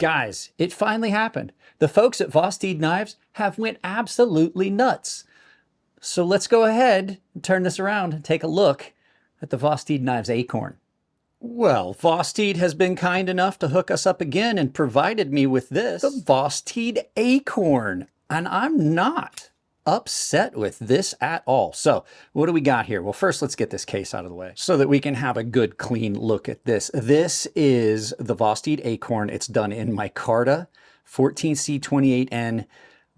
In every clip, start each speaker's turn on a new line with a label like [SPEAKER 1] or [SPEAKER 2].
[SPEAKER 1] Guys, it finally happened. The folks at Vosteed Knives have went absolutely nuts. So let's go ahead and turn this around and take a look at the Vosteed Knives Acorn. Well, Vosteed has been kind enough to hook us up again and provided me with this, the Vosteed Acorn. And I'm not upset with this at all. So what do we got here? Well, first let's get this case out of the way so that we can have a good clean look at this. This is the Vosteed Acorn. It's done in micarta 14C28N.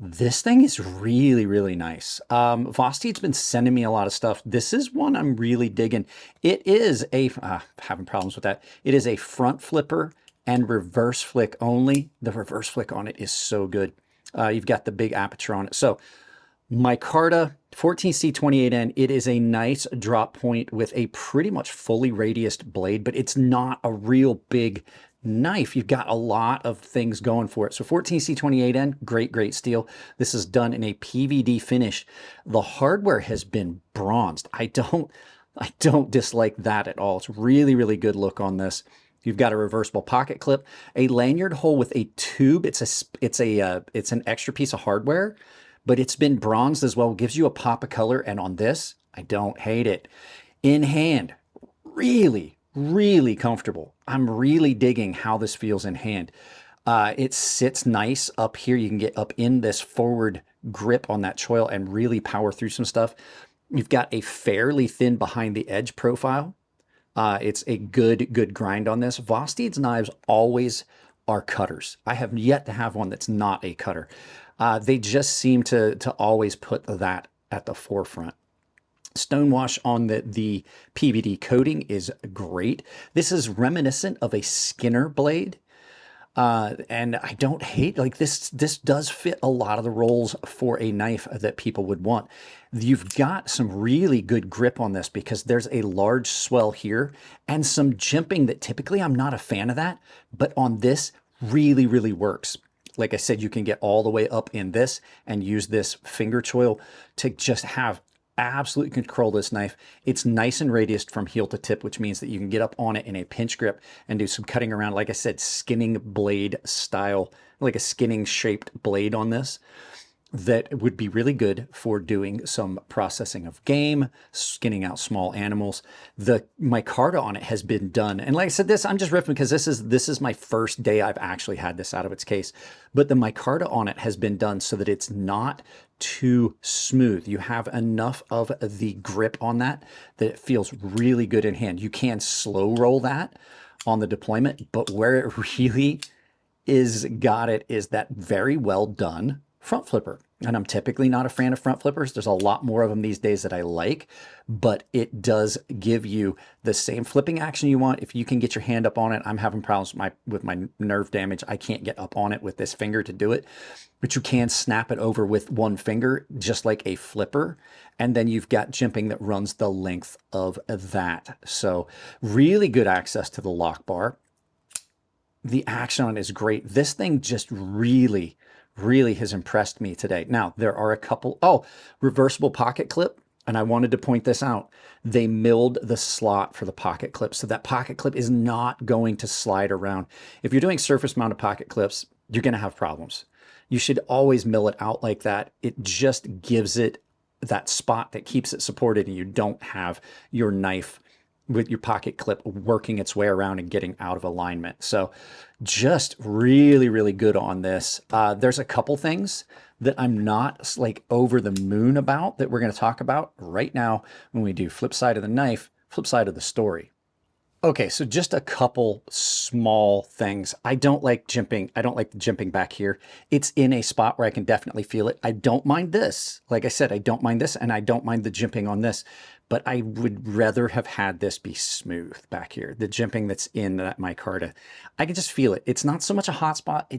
[SPEAKER 1] This thing is really, really nice. Vosteed's been sending me a lot of stuff. This is one I'm really digging. It is a, having problems with that. It is a front flipper and reverse flick only. The reverse flick on it is so good. You've got the big aperture on it. So micarta 14C28N, it is a nice drop point with a pretty much fully radiused blade, but it's not a real big knife. You've got a lot of things going for it. So 14C28N, great steel. This is done in a PVD finish. The hardware has been bronzed. I don't dislike that at all. It's really good look on this. You've got a reversible pocket clip, a lanyard hole with a tube. It's an extra piece of hardware, but it's been bronzed as well. It gives you a pop of color. And on this, I don't hate it. In hand, really comfortable. I'm really digging how this feels in hand. It sits nice up here. You can get up in this forward grip on that choil and really power through some stuff. You've got a fairly thin behind the edge profile. It's a good grind on this. Vosteed's knives always are cutters. I have yet to have one that's not a cutter. They just seem to always put that at the forefront. Stonewash on the PVD coating is great. This is reminiscent of a Skinner blade. And I don't hate, like this does fit a lot of the roles for a knife that people would want. You've got some really good grip on this because there's a large swell here and some jimping that typically I'm not a fan of that, but on this really works. Like I said, you can get all the way up in this and use this finger choil to just have absolute control this knife. It's nice and radiused from heel to tip, which means that you can get up on it in a pinch grip and do some cutting around. Like I said, skinning blade style, like a skinning shaped blade on this that would be really good for doing some processing of game, skinning out small animals. The micarta on it has been done. And like I said, I'm just riffing because this is my first day I've actually had this out of its case. But the micarta on it has been done so that it's not too smooth. You have enough of the grip on that it feels really good in hand. You can slow roll that on the deployment, but where it really is that very well done front flipper. And I'm typically not a fan of front flippers. There's a lot more of them these days that I like, but it does give you the same flipping action you want. If you can get your hand up on it, I'm having problems with my nerve damage. I can't get up on it with this finger to do it, but you can snap it over with one finger, just like a flipper. And then you've got jimping that runs the length of that. So really good access to the lock bar. The action on it is great. This thing just really has impressed me today. Now, there are a couple, reversible pocket clip, and I wanted to point this out. They milled the slot for the pocket clip, so that pocket clip is not going to slide around. If you're doing surface mounted pocket clips, you're gonna have problems. You should always mill it out like that. It just gives it that spot that keeps it supported, and you don't have your knife with your pocket clip working its way around and getting out of alignment. So just really good on this. There's a couple things that I'm not like over the moon about that we're going to talk about right now when we do flip side of the knife, flip side of the story. Okay, so just a couple small things. I don't like jimping. I don't like the jimping back here. It's in a spot where I can definitely feel it. I don't mind this. Like I said, I don't mind this, and I don't mind the jimping on this, but I would rather have had this be smooth back here. The jimping that's in that micarta, I can just feel it. It's not so much a hot spot.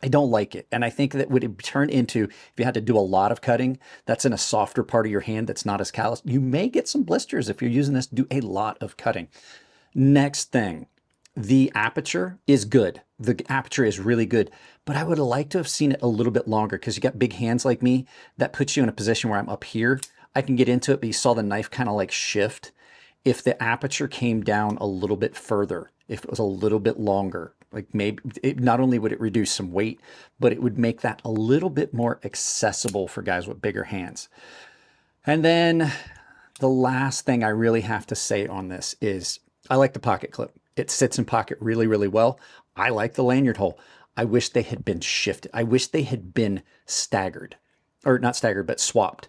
[SPEAKER 1] I don't like it. And I think that would turn into, if you had to do a lot of cutting, that's in a softer part of your hand that's not as callous. You may get some blisters if you're using this to do a lot of cutting. Next thing, the aperture is good. The aperture is really good, but I would have liked to have seen it a little bit longer because you got big hands like me. That puts you in a position where I'm up here. I can get into it, but you saw the knife kind of like shift. If the aperture came down a little bit further, if it was a little bit longer, Like maybe not only would it reduce some weight, but it would make that a little bit more accessible for guys with bigger hands. And then the last thing I really have to say on this is I like the pocket clip. It sits in pocket really, really well. I like the lanyard hole. I wish they had been shifted. I wish they had been staggered, or not staggered, but swapped.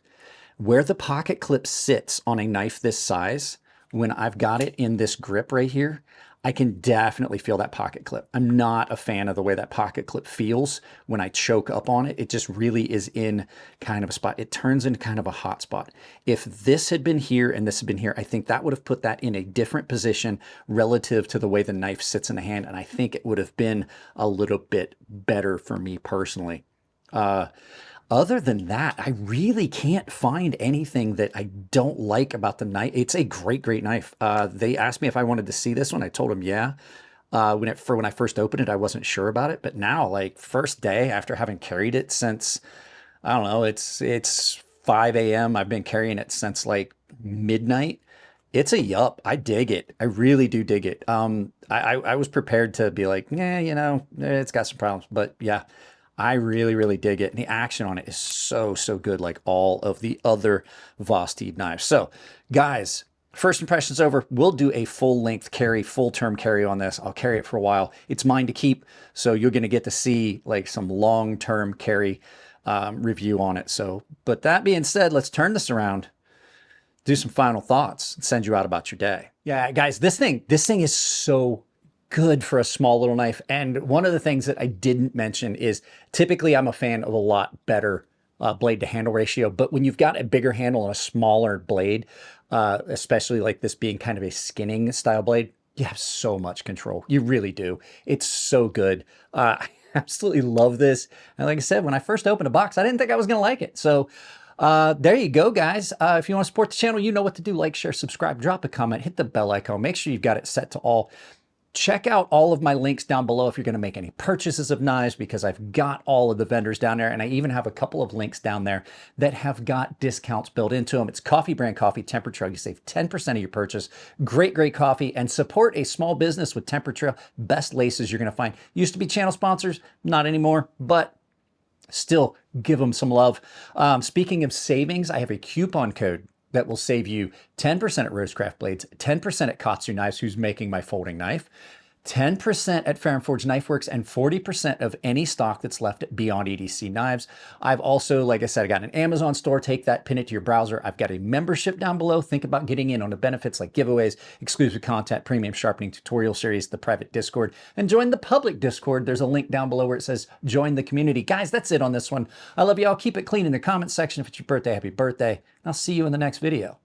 [SPEAKER 1] Where the pocket clip sits on a knife this size, when I've got it in this grip right here, I can definitely feel that pocket clip. I'm not a fan of the way that pocket clip feels when I choke up on it. It just really is in kind of a spot. It turns into kind of a hot spot. If this had been here and this had been here, I think that would have put that in a different position relative to the way the knife sits in the hand. And I think it would have been a little bit better for me personally. Other than that, I really can't find anything that I don't like about the knife. It's a great, great knife. They asked me if I wanted to see this one. I told them, yeah. When I first opened it, I wasn't sure about it. But now, like first day after having carried it since, I don't know, it's 5 a.m. I've been carrying it since like midnight. It's a yup. I dig it. I really do dig it. I was prepared to be like, yeah, you know, it's got some problems. But yeah. I really, really dig it. And the action on it is so, so good, like all of the other Vosteed knives. So, guys, first impressions over. We'll do a full-length carry, full-term carry on this. I'll carry it for a while. It's mine to keep, so you're going to get to see like some long-term carry review on it. So, but that being said, let's turn this around, do some final thoughts, and send you out about your day. Yeah, guys, this thing is so good for a small little knife. And one of the things that I didn't mention is typically I'm a fan of a lot better blade to handle ratio, but when you've got a bigger handle and a smaller blade, especially like this being kind of a skinning style blade, you have so much control. You really do. It's so good. I absolutely love this. And like I said, when I first opened a box, I didn't think I was going to like it. So there you go, guys. If you want to support the channel, you know what to do. Like, share, subscribe, drop a comment, hit the bell icon. Make sure you've got it set to all. Check out all of my links down below if you're going to make any purchases of knives, because I've got all of the vendors down there, and I even have a couple of links down there that have got discounts built into them. It's Coffee Brand Coffee, Temper Trail. You save 10% of your purchase. Great, great coffee, and support a small business with Temper Trail. Best laces you're going to find. Used to be channel sponsors, not anymore, but still give them some love. Speaking of savings, I have a coupon code that will save you 10% at Rosecraft Blades, 10% at KATSU Knives, who's making my folding knife, 10% at Fair & Forge Knife Works, and 40% of any stock that's left at Beyond EDC Knives. I've also, like I said, I got an Amazon store. Take that, pin it to your browser. I've got a membership down below. Think about getting in on the benefits like giveaways, exclusive content, premium sharpening tutorial series, the private Discord, and join the public Discord. There's a link down below where it says join the community. Guys, that's it on this one. I love you all. Keep it clean in the comment section. If it's your birthday, happy birthday. I'll see you in the next video.